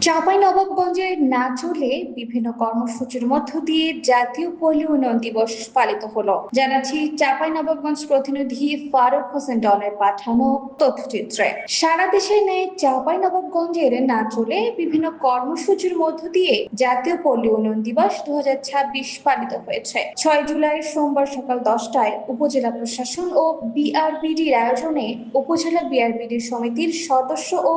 চাঁপাইনবাবগঞ্জের নাচলে বিভিন্ন কর্মসূচির মধ্য দিয়ে জাতীয় পল্লী উন্নয়ন দিবস পালিত হলো। জানাচ্ছি চাঁপাইনবাবগঞ্জ প্রতিনিধি ফারুক হোসেন ডনের পাঠানো তথ্যচিত্রে। সারা দেশের ন্যায় চাঁপাইনবাবগঞ্জের নাচলে বিভিন্ন কর্মসূচির মধ্য দিয়ে জাতীয় পল্লী উন্নয়ন দিবস 2026 পালিত হয়েছে। 6 জুলাই সোমবার সকাল 10টায় উপজেলা প্রশাসন ও বিআরবিডির আয়োজনে উপজেলা বিআরবিডি সমিতির সদস্য ও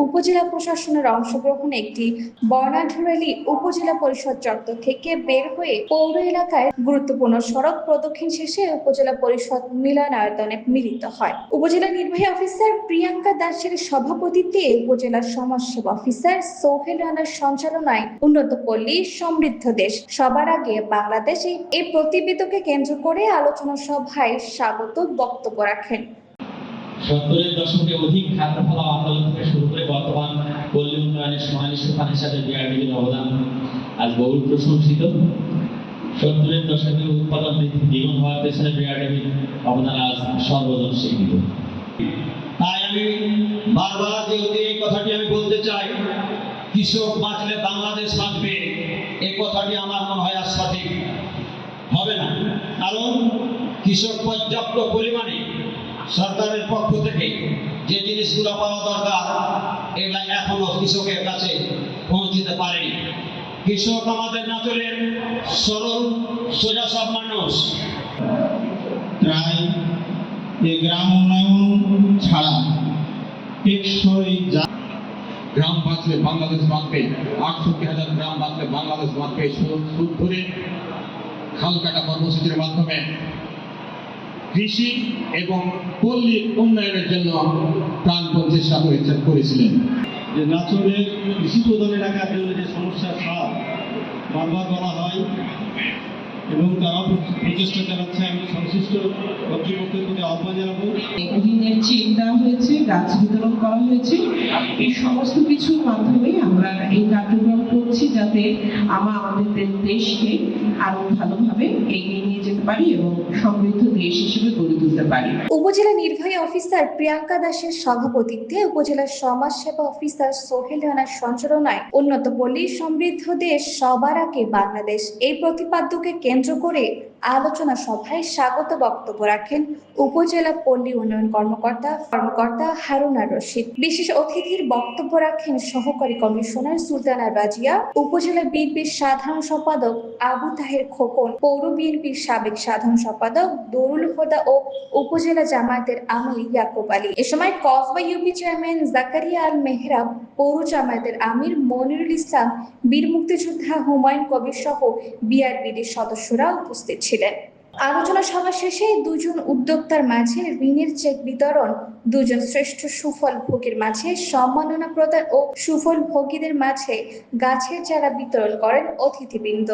উপজেলা প্রশাসনের অংশগ্রহণে একটি বর্ণাঢ্য র্যালি উপজেলা পরিষদ চত্বর থেকে বের হয়ে পৌর এলাকায় গুরুত্বপূর্ণ সড়ক প্রদক্ষিণ শেষে উপজেলা পরিষদ মিলনায়তনে মিলিত হয়। উপজেলা নির্বাহী অফিসার প্রিয়াঙ্কা দাসের সভাপতিত্বে উপজেলা সমাজসেবা অফিসার সোহেল রানার সঞ্চালনায় উন্নত পল্লী সমৃদ্ধ দেশ সবার আগে বাংলাদেশ এই প্রতিবেদকে কেন্দ্র করে আলোচনা সভায় স্বাগত বক্তব্য রাখেন। 70-এর দশকে অধিক খাদ্য ফলাও আন্দোলন থেকে শুরু করে বর্তমান পল্লী উন্নয়নের সোনালী সোপান হিসাবে বিআরবিডির অবদান আজ বহুল প্রশংসিত। 70-এর দশকে উৎপাদন বৃদ্ধি দ্বিগুণ হওয়ার পেছনে বিআরবিডির অবদান আজ সর্বজন স্বীকৃত। তাই আমি বারবার যে কথাটি আমি বলতে চাই, কৃষক বাঁচলে বাংলাদেশ বাঁচবে, এই কথাটি আমার মনে হয় আর সঠিক হবে না। কারণ কৃষক পর্যাপ্ত পরিমাণে সরকারের পক্ষ থেকে যে জিনিসগুলো পাওয়া দরকার এগুলা এখনো কৃষকের কাছে পৌঁছতে পারেনি। কৃষক আমাদের নাচলের সরল সোজা সব মানুষ। তাই এই গ্রাম উন্নয়ন ছাড়া টেকসই গ্রাম বাঁচলে বাংলাদেশ বাঁচবে, 68,000 গ্রাম বাঁচলে বাংলাদেশ বাঁচবে সুদ ধরে খাল কাটা কর্মসূচির মাধ্যমে কৃষি এবং পল্লী উন্নয়নের জন্য প্রাণপণ চেষ্টা করেছিলেন। যে নাচলের কৃষি প্রধান এলাকার জন্য যে সমস্যার সার বারবার বলা হয় এবং তারা প্রচেষ্টা চালাচ্ছে, আমি সংশ্লিষ্ট কর্তৃপক্ষের প্রতি আহ্বান জানাবো। ঋণের চেক দেওয়া হয়েছে, গাছ বিতরণ করা হয়েছে, এই সমস্ত কিছুর মাধ্যমে আমরা এই কার্যক্রম করছি যাতে আমাদের দেশকে আরো ভালোভাবে এগিয়ে নিয়ে যেতে পারি এবং সমৃদ্ধ দেশ হিসেবে গড়ে তুলতে পারি। উপজেলা নির্বাহী অফিসার প্রিয়াঙ্কা দাসের সভাপতিত্বে উপজেলা সমাজসেবা অফিসার সোহেল রানার সঞ্চালনায় উন্নত পল্লী সমৃদ্ধ দেশ সবার আগে বাংলাদেশ এই প্রতিপাদ্যকে কেন্দ্র করে আলোচনা সভায় স্বাগত বক্তব্য রাখেন উপজেলা পল্লী উন্নয়ন কর্মকর্তা হারুনার রশিদ। বিশেষ অতিথির বক্তব্য রাখেন সহকারী কমিশনার সুলতানা রাজিয়া, উপজেলা বিএনপির সাধারণ সম্পাদক আবু তাহের খোকন, পৌর বিএনপির সাবেক সাধারণ সম্পাদক দরুল হুদা ও উপজেলা জামায়াতের আমির ইয়াকুব আলী। এ সময় কসবা ইউপি চেয়ারম্যান জাকারিয়া আল মেহরাব, পৌর জামায়াতের আমির মনিরুল ইসলাম, বীর মুক্তিযোদ্ধা হুমায়ুন কবির সহ বিআরবিডির সদস্যরা উপস্থিত ছিলেন। আলোচনা সভা শেষে দুজন উদ্যোক্তার মাঝে ঋণের চেক বিতরণ, দুজন শ্রেষ্ঠ সুফল ভোগীর মাঝে সম্মাননা প্রদান ও সুফল ভোগীদের মাঝে গাছের চারা বিতরণ করেন অতিথিবৃন্দ।